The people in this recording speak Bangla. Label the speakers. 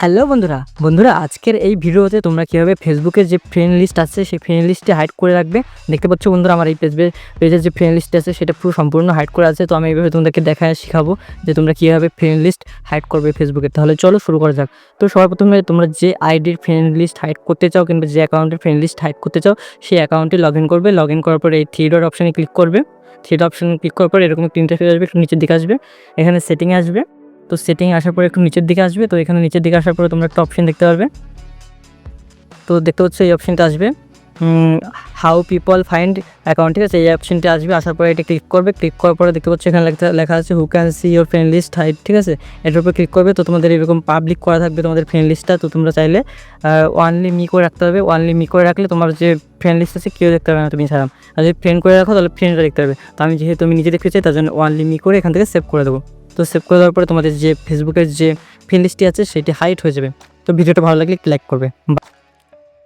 Speaker 1: হ্যালো বন্ধুরা আজকের এই ভিডিওতে তোমরা কীভাবে ফেসবুকের যে ফ্রেন্ড লিস্ট আছে সেই ফ্রেন্ড লিস্টে হাইড করে রাখবে। দেখতে পাচ্ছ বন্ধুরা, আমার এই পেজের যে ফ্রেন্ড লিস্ট আছে সেটা পুরো সম্পূর্ণ হাইড করে আছে। তো আমি এইভাবে তোমাদেরকে দেখায় শেখাবো যে তোমরা কীভাবে ফ্রেন্ড লিস্ট হাইড করবে ফেসবুকে। তাহলে চলো শুরু করা যাক। তো সবার প্রথমে তোমরা যে আইডির ফ্রেন্ড লিস্ট হাইড করতে চাও কিংবা যে অ্যাকাউন্টের ফ্রেন্ড লিস্ট হাইড করতে চাও সেই অ্যাকাউন্টে লগ ইন করবে। লগ ইন করার পরে এই থ্রি ডট অপশানে ক্লিক করবে। থ্রি ডট অপশানে ক্লিক করার পরে এরকম তিনটে ফেজ আসবে, একটু নিচের দিকে আসবে, এখানে সেটিংয়ে আসবে। তো সেটিং আসার পরে একটু নিচের দিকে আসবে। তো এখানে নিচের দিকে আসার পরে তোমরা একটা অপশন দেখতে পারবে। তো দেখতে পাচ্ছ এই অপশনটা আসবে, হাউ পিপল ফাইন্ড অ্যাকাউন্ট, ঠিক আছে। এই অপশনটা আসবে, আসার পরে এটা ক্লিক করবে। ক্লিক করার পরে দেখতে পাচ্ছ এখানে লেখা আছে who can see your friend list hide, ঠিক আছে। এটার উপর ক্লিক করবে। তো তোমাদের এরকম পাবলিক করা থাকবে তোমাদের ফ্রেন্ড লিস্টটা। তো তোমরা চাইলে ওয়ানলি মি করে রাখতে হবে। ওয়ানলি মি করে রাখলে তোমার যে ফ্রেন্ড লিস্ট আছে কেউ দেখতে পাবে না তুমি ছাড়া। আর যদি ফ্রেন্ড করে রাখো তাহলে ফ্রেন্ডরা দেখতে পাবে। তো আমি যেহেতু আমি নিজে দেখতে চাই তার জন্য ওয়ানলি মি করে এখান থেকে সেভ করে দেবো। তো সেভ করে দেওয়ার পরে তোমাদের যে ফেসবুকের যে ফ্রেন্ড লিস্টটি আছে সেটি হাইড হয়ে যাবে। তো ভিডিওটা ভালো লাগলে লাইক করবে।